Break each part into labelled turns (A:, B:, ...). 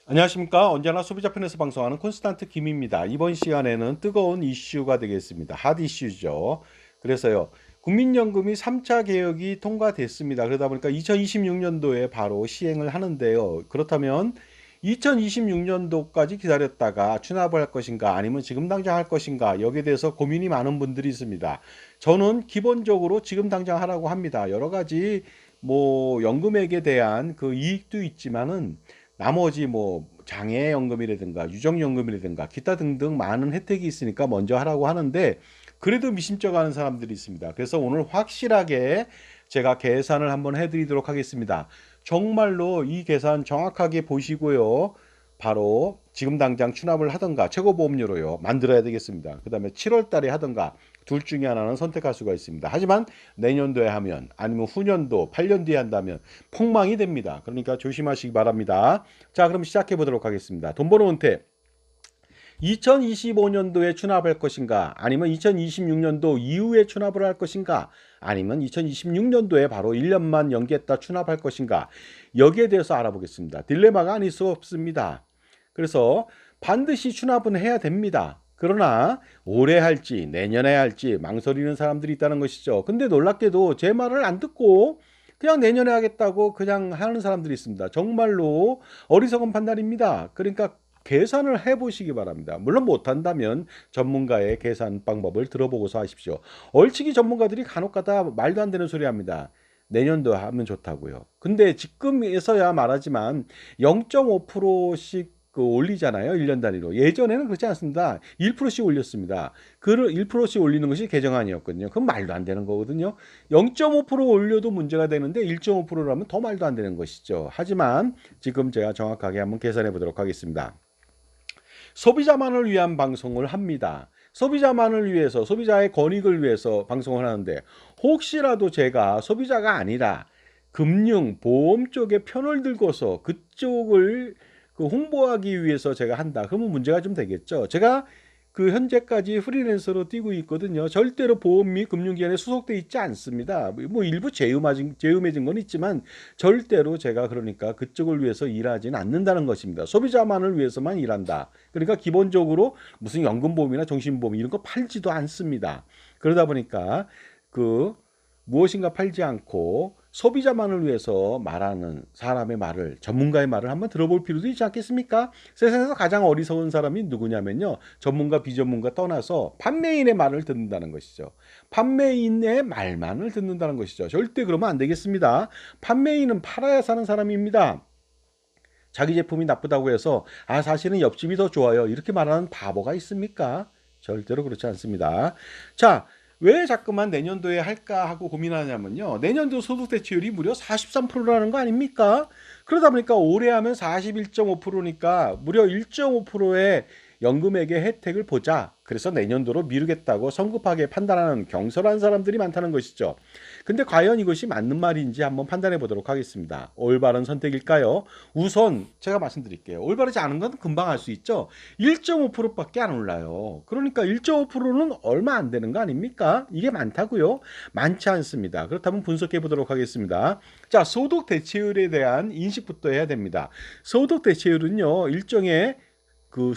A: 안녕하십니까. 언제나 소비자 편에서 방송하는 콘스탄트 김입니다. 이번 시간에는 뜨거운 이슈가 되겠습니다. 핫 이슈죠. 그래서요, 국민연금이 3차 개혁이 통과됐습니다. 그러다 보니까 2026년도에 바로 시행을 하는데요. 그렇다면 2026년도까지 기다렸다가 추납을 할 것인가 아니면 지금 당장 할 것인가 여기에 대해서 고민이 많은 분들이 있습니다. 저는 기본적으로 지금 당장 하라고 합니다. 여러 가지 연금액에 대한 그 이익도 있지만은 나머지 장애연금이라든가 유족연금이라든가 기타 등등 많은 혜택이 있으니까 먼저 하라고 하는데 그래도 미심쩍어 하는 사람들이 있습니다. 그래서 오늘 확실하게 제가 계산을 한번 해드리도록 하겠습니다. 정말로 이 계산 정확하게 보시고요. 바로 지금 당장 추납을 하던가 최고보험료로요 만들어야 되겠습니다. 그 다음에 7월 달에 하던가 둘 중에 하나는 선택할 수가 있습니다. 하지만 내년도에 하면 아니면 후년도 8년 뒤에 한다면 폭망이 됩니다. 그러니까 조심하시기 바랍니다. 자, 그럼 시작해 보도록 하겠습니다. 돈 버는 은퇴 2025년도에 추납할 것인가 아니면 2026년도 이후에 추납을 할 것인가 아니면 2026년도에 바로 1년만 연기했다 추납할 것인가 여기에 대해서 알아보겠습니다. 딜레마가 아닐 수 없습니다. 그래서 반드시 추납은 해야 됩니다. 그러나 올해 할지 내년에 할지 망설이는 사람들이 있다는 것이죠. 근데 놀랍게도 제 말을 안 듣고 그냥 내년에 하겠다고 그냥 하는 사람들이 있습니다. 정말로 어리석은 판단입니다. 그러니까 계산을 해보시기 바랍니다. 물론 못한다면 전문가의 계산 방법을 들어보고서 하십시오. 얼치기 전문가들이 간혹가다 말도 안 되는 소리 합니다. 내년도 하면 좋다고요. 근데 지금에서야 말하지만 0.5%씩 올리잖아요. 1년 단위로. 예전에는 그렇지 않습니다. 1%씩 올렸습니다. 그 1%씩 올리는 것이 개정안이었거든요. 그건 말도 안 되는 거거든요. 0.5% 올려도 문제가 되는데 1.5%라면 더 말도 안 되는 것이죠. 하지만 지금 제가 정확하게 한번 계산해 보도록 하겠습니다. 소비자만을 위한 방송을 합니다. 소비자만을 위해서 소비자의 권익을 위해서 방송을 하는데 혹시라도 제가 소비자가 아니라 금융, 보험 쪽에 편을 들고서 그쪽을 홍보하기 위해서 제가 한다. 그러면 문제가 좀 되겠죠. 제가 현재까지 프리랜서로 뛰고 있거든요. 절대로 보험 및 금융기관에 소속돼 있지 않습니다. 일부 제휴맺은 건 있지만 절대로 제가 그러니까 그쪽을 위해서 일하지는 않는다는 것입니다. 소비자만을 위해서만 일한다. 그러니까 기본적으로 무슨 연금보험이나 정신보험 이런 거 팔지도 않습니다. 그러다 보니까 무엇인가 팔지 않고 소비자만을 위해서 말하는 사람의 말을 전문가의 말을 한번 들어볼 필요도 있지 않겠습니까? 세상에서 가장 어리석은 사람이 누구냐면요. 전문가 비전문가 떠나서 판매인의 말을 듣는다는 것이죠. 판매인의 말만을 듣는다는 것이죠. 절대 그러면 안 되겠습니다. 판매인은 팔아야 사는 사람입니다. 자기 제품이 나쁘다고 해서 사실은 옆집이 더 좋아요. 이렇게 말하는 바보가 있습니까? 절대로 그렇지 않습니다. 자, 왜 자꾸만 내년도에 할까 하고 고민하냐면요. 내년도 소득 대체율이 무려 43%라는 거 아닙니까? 그러다 보니까 올해 하면 41.5%니까 무려 1.5%의 연금액의 혜택을 보자. 그래서 내년도로 미루겠다고 성급하게 판단하는 경솔한 사람들이 많다는 것이죠. 근데 과연 이것이 맞는 말인지 한번 판단해 보도록 하겠습니다. 올바른 선택일까요? 우선 제가 말씀드릴게요. 올바르지 않은 건 금방 알 수 있죠. 1.5%밖에 안 올라요. 그러니까 1.5%는 얼마 안 되는 거 아닙니까? 이게 많다고요? 많지 않습니다. 그렇다면 분석해 보도록 하겠습니다. 자, 소득 대체율에 대한 인식부터 해야 됩니다. 소득 대체율은요, 일종의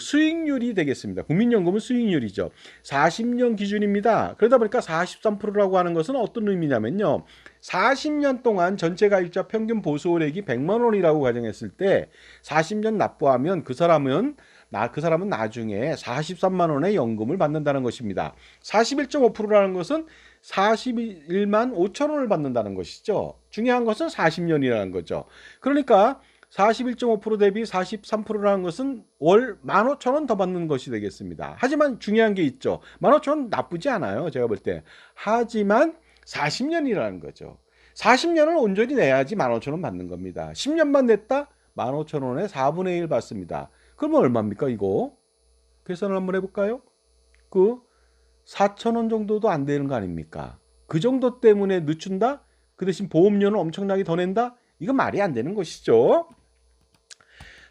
A: 수익률이 되겠습니다. 국민연금은 수익률이죠. 40년 기준입니다. 그러다 보니까 43%라고 하는 것은 어떤 의미냐면요. 40년 동안 전체 가입자 평균 보수월액이 100만 원이라고 가정했을 때 40년 납부하면 그 사람은 나중에 43만 원의 연금을 받는다는 것입니다. 41.5%라는 것은 41만 5천 원을 받는다는 것이죠. 중요한 것은 40년이라는 거죠. 그러니까 41.5% 대비 43%라는 것은 월 15,000원 더 받는 것이 되겠습니다. 하지만 중요한 게 있죠. 15,000원 나쁘지 않아요. 제가 볼 때. 하지만 40년이라는 거죠. 40년을 온전히 내야지 15,000원 받는 겁니다. 10년만 냈다? 15,000원에 4분의 1 받습니다. 그러면 얼마입니까, 이거? 계산을 한번 해볼까요? 4,000원 정도도 안 되는 거 아닙니까? 그 정도 때문에 늦춘다? 그 대신 보험료는 엄청나게 더 낸다? 이건 말이 안 되는 것이죠.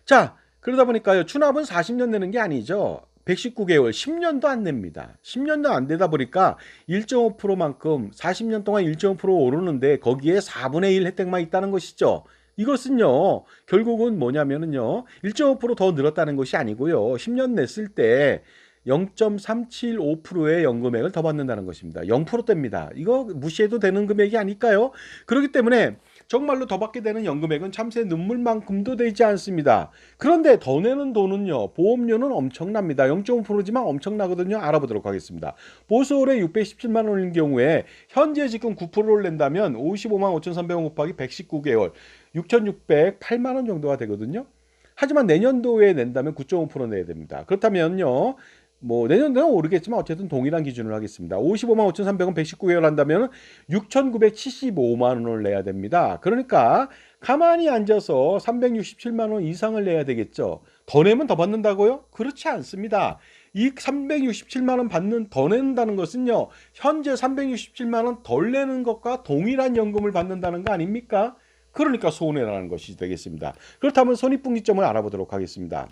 A: 자, 그러다 보니까요. 추납은 40년 내는 게 아니죠. 119개월, 10년도 안 냅니다. 10년도 안 되다 보니까 1.5%만큼 40년 동안 1.5% 오르는데 거기에 4분의 1 혜택만 있다는 것이죠. 이것은요, 결국은 뭐냐면은요, 1.5%더 늘었다는 것이 아니고요, 10년 냈을 때 0.375%의 연금액을 더 받는다는 것입니다. 0%대입니다. 이거 무시해도 되는 금액이 아닐까요? 그렇기 때문에 정말로 더 받게 되는 연금액은 참새 눈물만큼도 되지 않습니다. 그런데 더 내는 돈은요, 보험료는 엄청납니다. 0.5%지만 엄청나거든요. 알아보도록 하겠습니다. 보수월에 617만 원인 경우에 현재 지금 9%를 낸다면 55만 5,300원 곱하기 119개월 6,608만 원 정도가 되거든요. 하지만 내년도에 낸다면 9.5% 내야 됩니다. 그렇다면요, 뭐 내년도는 오르겠지만 어쨌든 동일한 기준을 하겠습니다. 55만 5,300원 119개월 한다면 6,975만 원을 내야 됩니다. 그러니까 가만히 앉아서 367만 원 이상을 내야 되겠죠. 더 내면 더 받는다고요? 그렇지 않습니다. 이 367만 원 받는 더 낸다는 것은요, 현재 367만 원 덜 내는 것과 동일한 연금을 받는다는 거 아닙니까? 그러니까 손해라는 것이 되겠습니다. 그렇다면 손익분기점을 알아보도록 하겠습니다.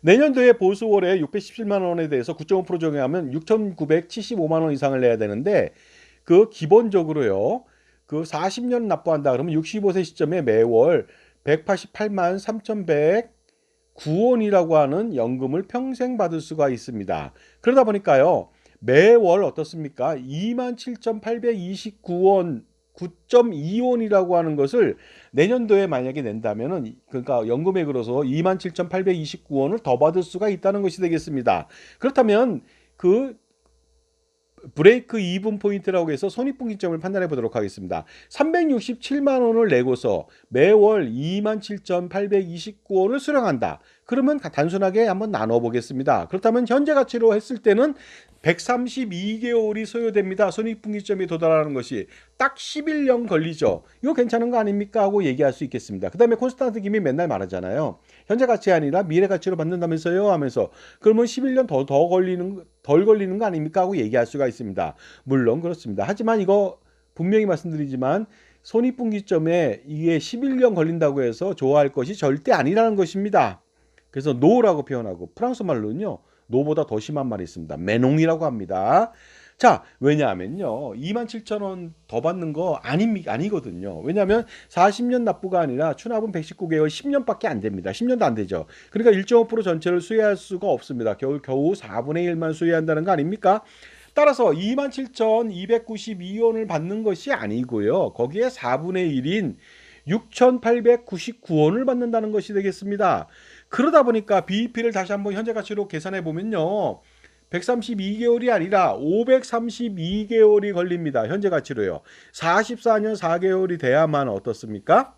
A: 내년도에 보수월에 617만 원에 대해서 9.5% 적용하면 6,975만 원 이상을 내야 되는데, 그 기본적으로요, 그 40년 납부한다 그러면 65세 시점에 매월 188만 3,109원이라고 하는 연금을 평생 받을 수가 있습니다. 그러다 보니까요, 매월 어떻습니까? 27,829원 9.2원이라고 하는 것을 내년도에 만약에 낸다면은, 그러니까 연금액으로서 27,829원을 더 받을 수가 있다는 것이 되겠습니다. 그렇다면 그 브레이크 이븐 포인트라고 해서 손익분기점을 판단해 보도록 하겠습니다. 367만 원을 내고서 매월 27,829원을 수령한다. 그러면 단순하게 한번 나눠 보겠습니다. 그렇다면 현재 가치로 했을 때는 132개월이 소요됩니다. 손익분기점이 도달하는 것이 딱 11년 걸리죠. 이거 괜찮은 거 아닙니까? 하고 얘기할 수 있겠습니다. 그 다음에 콘스탄트 김이 맨날 말하잖아요. 현재 가치 아니라 미래 가치로 받는다면서요 하면서, 그러면 11년 덜 걸리는 거 아닙니까? 하고 얘기할 수가 있습니다. 물론 그렇습니다. 하지만 이거 분명히 말씀드리지만 손익분기점에 이게 11년 걸린다고 해서 좋아할 것이 절대 아니라는 것입니다. 그래서 노라고 표현하고, 프랑스 말로는요, 노보다 더 심한 말이 있습니다. 메농이라고 합니다. 자, 왜냐하면요, 27,000원 더 받는 거 아니거든요. 왜냐하면 40년 납부가 아니라 추납은 119개월 10년밖에 안 됩니다. 10년도 안 되죠. 그러니까 1.5% 전체를 수혜할 수가 없습니다. 겨우 4분의 1만 수혜한다는 거 아닙니까? 따라서 27,292원을 받는 것이 아니고요, 거기에 4분의 1인 6,899원을 받는다는 것이 되겠습니다. 그러다 보니까 BEP를 다시 한번 현재 가치로 계산해 보면요, 132개월이 아니라 532개월이 걸립니다. 현재 가치로요. 44년 4개월이 돼야만 어떻습니까?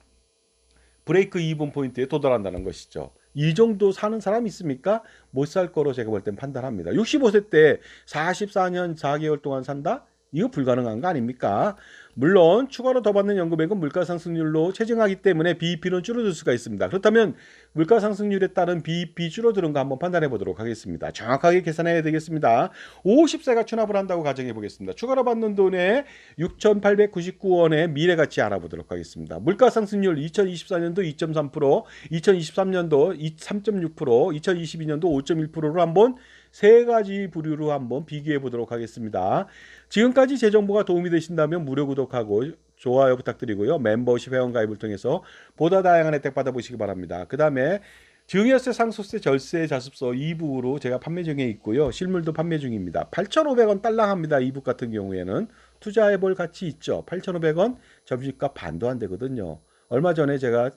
A: 브레이크 이븐 포인트에 도달한다는 것이죠. 이 정도 사는 사람 있습니까? 못 살 거로 제가 볼 땐 판단합니다. 65세 때 44년 4개월 동안 산다? 이거 불가능한 거 아닙니까? 물론 추가로 더 받는 연금액은 물가상승률로 체증하기 때문에 BEP는 줄어들 수가 있습니다. 그렇다면 물가상승률에 따른 BEP 줄어드는 거 한번 판단해 보도록 하겠습니다. 정확하게 계산해야 되겠습니다. 50세가 추납을 한다고 가정해 보겠습니다. 추가로 받는 돈에 6,899원의 미래가치 알아보도록 하겠습니다. 물가상승률 2024년도 2.3%, 2023년도 3.6%, 2022년도 5.1%로 한번 세 가지 부류로 한번 비교해 보도록 하겠습니다. 지금까지 제 정보가 도움이 되신다면 무료 구독하고 좋아요 부탁드리고요. 멤버십 회원가입을 통해서 보다 다양한 혜택 받아보시기 바랍니다. 그 다음에 증여세, 상속세, 절세, 자습서 2부로 제가 판매 중에 있고요. 실물도 판매 중입니다. 8,500원 딸랑합니다. 2부 같은 경우에는 투자해볼 가치 있죠. 8,500원 점심값 반도 안 되거든요. 얼마 전에 제가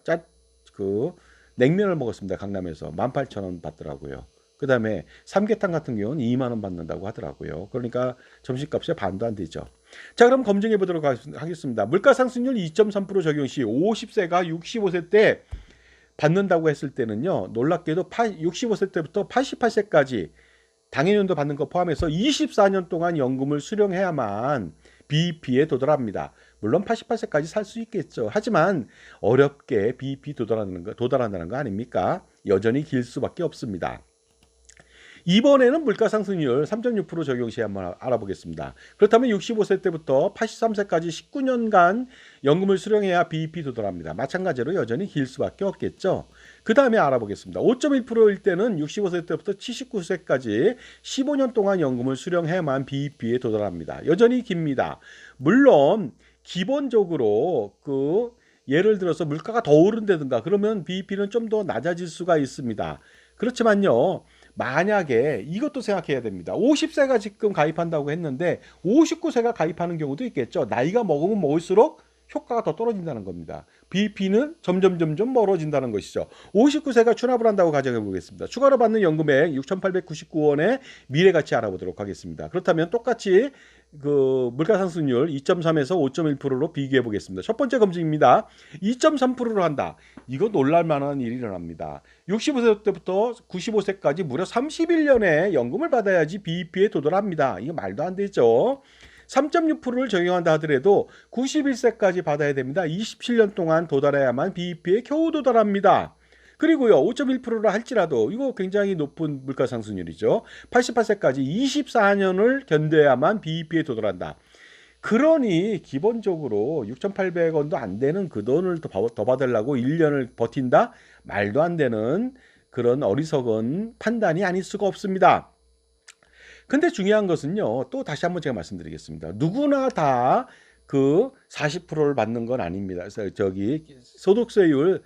A: 냉면을 먹었습니다. 강남에서 18,000원 받더라고요. 그 다음에 삼계탕 같은 경우는 2만 원 받는다고 하더라고요. 그러니까 점심값의 반도 안 되죠. 자, 그럼 검증해 보도록 하겠습니다. 물가상승률 2.3% 적용 시 50세가 65세 때 받는다고 했을 때는요, 놀랍게도 65세 때부터 88세까지 당해년도 받는 거 포함해서 24년 동안 연금을 수령해야만 BEP에 도달합니다. 물론 88세까지 살 수 있겠죠. 하지만 어렵게 BEP 도달한다는 거 아닙니까? 여전히 길 수밖에 없습니다. 이번에는 물가상승률 3.6% 적용 시 한번 알아보겠습니다. 그렇다면 65세 때부터 83세까지 19년간 연금을 수령해야 BEP 도달합니다. 마찬가지로 여전히 길 수밖에 없겠죠. 그 다음에 알아보겠습니다. 5.1%일 때는 65세 때부터 79세까지 15년 동안 연금을 수령해야만 BEP에 도달합니다. 여전히 깁니다. 물론 기본적으로 예를 들어서 물가가 더 오른다든가 그러면 BEP는 좀 더 낮아질 수가 있습니다. 그렇지만요. 만약에 이것도 생각해야 됩니다. 50세가 지금 가입한다고 했는데 59세가 가입하는 경우도 있겠죠. 나이가 먹으면 먹을수록 효과가 더 떨어진다는 겁니다. BEP는 점점 멀어진다는 것이죠. 59세가 추납을 한다고 가정해 보겠습니다. 추가로 받는 연금액 6,899원의 미래가치 알아보도록 하겠습니다. 그렇다면 똑같이 그 물가상승률 2.3에서 5.1%로 비교해 보겠습니다. 첫 번째 검증입니다. 2.3%로 한다. 이거 놀랄만한 일이 일어납니다. 65세 때부터 95세까지 무려 31년의 연금을 받아야지 BEP에 도달합니다. 이거 말도 안 되죠. 3.6%를 적용한다 하더라도 91세까지 받아야 됩니다. 27년 동안 도달해야만 BEP에 겨우 도달합니다. 그리고요 5.1%라 할지라도 이거 굉장히 높은 물가 상승률이죠. 88세까지 24년을 견뎌야만 BEP에 도달한다. 그러니 기본적으로 6,800원도 안 되는 그 돈을 더 받으려고 1년을 버틴다? 말도 안 되는 그런 어리석은 판단이 아닐 수가 없습니다. 근데 중요한 것은요. 또 다시 한번 제가 말씀드리겠습니다. 누구나 다 그 40%를 받는 건 아닙니다. 저기 소득 대체율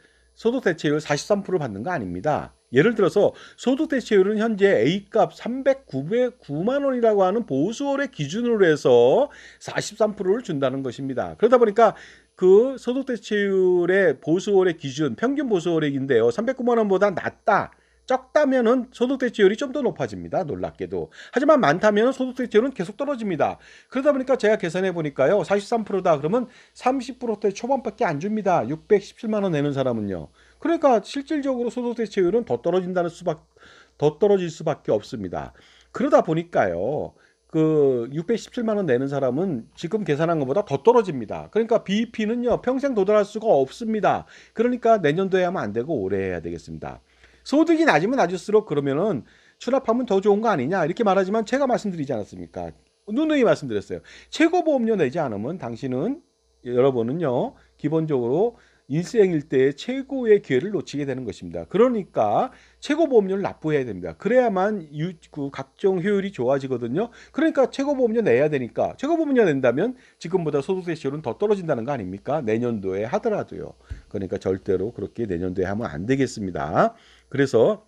A: 43% 받는 거 아닙니다. 예를 들어서 소득 대체율은 현재 A값 309만 원이라고 하는 보수월의 기준으로 해서 43%를 준다는 것입니다. 그러다 보니까 그 소득 대체율의 보수월의 기준, 평균 보수월액인데요. 309만 원보다 낮다. 적다면은 소득 대체율이 좀 더 높아집니다. 놀랍게도. 하지만 많다면 소득 대체율은 계속 떨어집니다. 그러다 보니까 제가 계산해 보니까요. 43%다 그러면 30%대 초반밖에 안 줍니다. 617만 원 내는 사람은요. 그러니까 실질적으로 소득 대체율은 더 떨어질 수밖에 없습니다. 그러다 보니까요. 그 617만 원 내는 사람은 지금 계산한 것보다 더 떨어집니다. 그러니까 BEP는요. 평생 도달할 수가 없습니다. 그러니까 내년도에 하면 안 되고 올해 해야 되겠습니다. 소득이 낮으면 낮을수록 그러면은 추납하면 더 좋은 거 아니냐 이렇게 말하지만 제가 말씀드리지 않았습니까? 누누이 말씀드렸어요. 최고보험료 내지 않으면 당신은 여러분은요 기본적으로 인생 일대의 최고의 기회를 놓치게 되는 것입니다. 그러니까 최고보험료를 납부해야 됩니다. 그래야만 그 각종 효율이 좋아지거든요. 그러니까 최고보험료 내야 되니까 최고보험료 낸다면 지금보다 소득 대체율은 더 떨어진다는 거 아닙니까? 내년도에 하더라도요. 그러니까 절대로 그렇게 내년도에 하면 안 되겠습니다. 그래서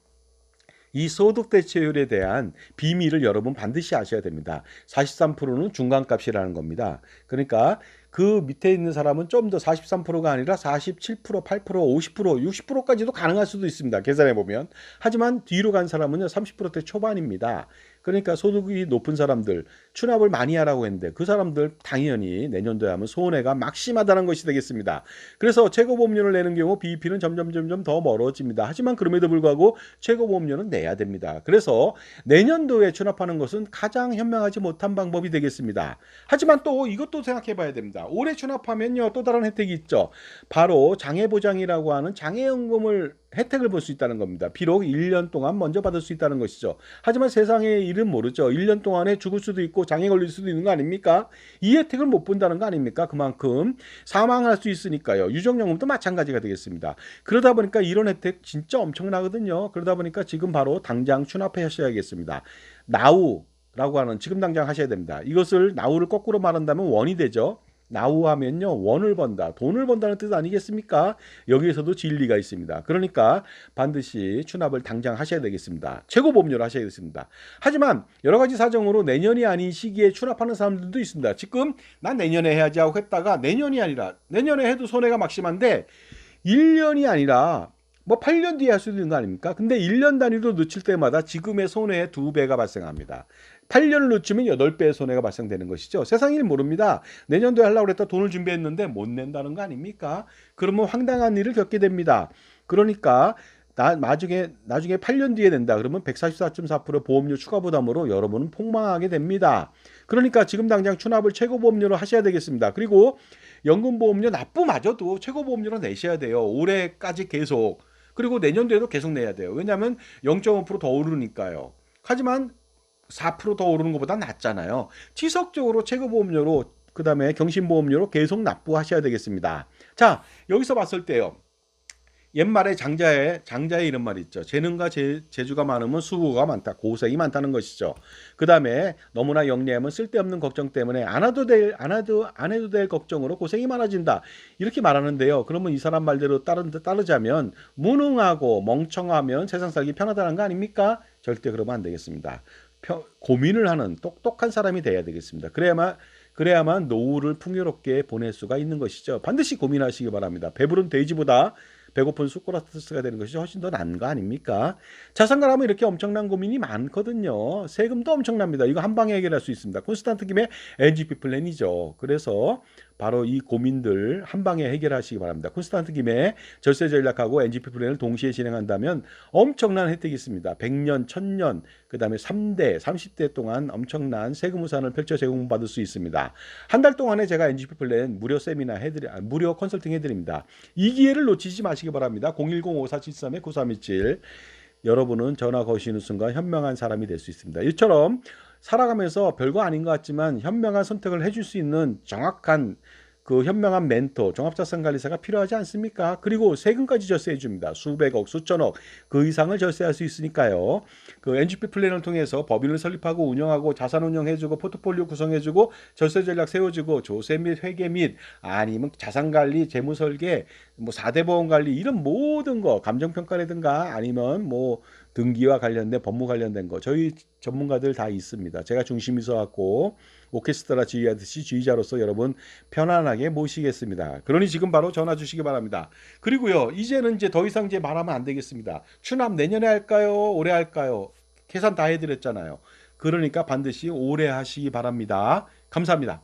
A: 이 소득 대체율에 대한 비밀을 여러분 반드시 아셔야 됩니다. 43%는 중간값이라는 겁니다. 그러니까 그 밑에 있는 사람은 좀 더 43%가 아니라 47%, 8%, 50%, 60%까지도 가능할 수도 있습니다. 계산해 보면. 하지만 뒤로 간 사람은요 30%대 초반입니다. 그러니까 소득이 높은 사람들 추납을 많이 하라고 했는데 그 사람들 당연히 내년도에 하면 손해가 막심하다는 것이 되겠습니다. 그래서 최고보험료를 내는 경우 BEP는 점점 더 멀어집니다. 하지만 그럼에도 불구하고 최고보험료는 내야 됩니다. 그래서 내년도에 추납하는 것은 가장 현명하지 못한 방법이 되겠습니다. 하지만 또 이것도 생각해 봐야 됩니다. 올해 추납하면요 또 다른 혜택이 있죠. 바로 장애보장이라고 하는 장애연금을 혜택을 볼 수 있다는 겁니다. 비록 1년 동안 먼저 받을 수 있다는 것이죠. 하지만 세상의 일은 모르죠. 1년 동안에 죽을 수도 있고 장애 걸릴 수도 있는 거 아닙니까? 이 혜택을 못 본다는 거 아닙니까? 그만큼 사망할 수 있으니까요. 유족연금도 마찬가지가 되겠습니다. 그러다 보니까 이런 혜택 진짜 엄청나거든요. 그러다 보니까 지금 바로 당장 추납해 하셔야겠습니다. 나우라고 하는 지금 당장 하셔야 됩니다. 이것을 나우를 거꾸로 말한다면 원이 되죠. 나우하면요 원을 번다 돈을 번다는 뜻 아니겠습니까? 여기에서도 진리가 있습니다. 그러니까 반드시 추납을 당장 하셔야 되겠습니다. 최고보험료를 하셔야 되겠습니다. 하지만 여러 가지 사정으로 내년이 아닌 시기에 추납하는 사람들도 있습니다. 지금 난 내년에 해야지 하고 했다가 내년이 아니라 내년에 해도 손해가 막심한데 1년이 아니라 뭐 8년 뒤에 할 수도 있는 거 아닙니까? 근데 1년 단위로 놓칠 때마다 지금의 손해의 2배가 발생합니다. 8년을 놓치면 8배의 손해가 발생되는 것이죠. 세상 일 모릅니다. 내년도에 하려고 했다 돈을 준비했는데 못 낸다는 거 아닙니까? 그러면 황당한 일을 겪게 됩니다. 그러니까 나중에 8년 뒤에 낸다 그러면 144.4% 보험료 추가 부담으로 여러분은 폭망하게 됩니다. 그러니까 지금 당장 추납을 최고보험료로 하셔야 되겠습니다. 그리고 연금보험료 납부마저도 최고보험료로 내셔야 돼요. 올해까지 계속. 그리고 내년도에도 계속 내야 돼요. 왜냐하면 0.5%더 오르니까요. 하지만 4%더 오르는 것보다 낫잖아요. 지속적으로 최고보험료로 그다음에 경신보험료로 계속 납부하셔야 되겠습니다. 자, 여기서 봤을 때요. 옛말에 장자의 이런 말이 있죠. 재능과 재주가 많으면 수고가 많다. 고생이 많다는 것이죠. 그다음에 너무나 영리하면 쓸데없는 걱정 때문에 안 해도 될 걱정으로 고생이 많아진다. 이렇게 말하는데요. 그러면 이 사람 말대로 따르자면 무능하고 멍청하면 세상 살기 편하다는 거 아닙니까? 절대 그러면 안 되겠습니다. 고민을 하는 똑똑한 사람이 돼야 되겠습니다. 그래야만 노후를 풍요롭게 보낼 수가 있는 것이죠. 반드시 고민하시기 바랍니다. 배부른 돼지보다 배고픈 소크라테스가 되는 것이 훨씬 더 나은 거 아닙니까? 자산가라면 이렇게 엄청난 고민이 많거든요. 세금도 엄청납니다. 이거 한 방에 해결할 수 있습니다. 콘스탄트 김의 NGP 플랜이죠. 그래서 바로 이 고민들 한 방에 해결하시기 바랍니다. 콘스탄트 김의 절세 전략하고 NGP 플랜을 동시에 진행한다면 엄청난 혜택이 있습니다. 100년, 1000년, 그다음에 3대, 30대 동안 엄청난 세금 우산을 펼쳐 제공받을 수 있습니다. 한 달 동안에 제가 NGP 플랜 무료 컨설팅 해드립니다. 이 기회를 놓치지 마시기 바랍니다. 010-5473-9327 여러분은 전화 거시는 순간 현명한 사람이 될 수 있습니다. 이처럼 살아가면서 별거 아닌 것 같지만 현명한 선택을 해줄 수 있는 정확한 그 현명한 멘토, 종합자산관리사가 필요하지 않습니까? 그리고 세금까지 절세해 줍니다. 수백억, 수천억 그 이상을 절세할 수 있으니까요. 그 NGP 플랜을 통해서 법인을 설립하고 운영하고 자산 운영해주고 포트폴리오 구성해주고 절세 전략 세워주고 조세 및 회계 및 아니면 자산관리, 재무설계, 뭐 4대 보험 관리 이런 모든 거 감정평가라든가 아니면 뭐 등기와 관련된 법무 관련된 거 저희 전문가들 다 있습니다. 제가 중심이 서갖고 오케스트라 지휘하듯이 지휘자로서 여러분 편안하게 모시겠습니다. 그러니 지금 바로 전화 주시기 바랍니다. 그리고요, 이제는 이제 더 이상 이제 말하면 안 되겠습니다. 추납 내년에 할까요? 올해 할까요? 계산 다 해드렸잖아요. 그러니까 반드시 올해 하시기 바랍니다. 감사합니다.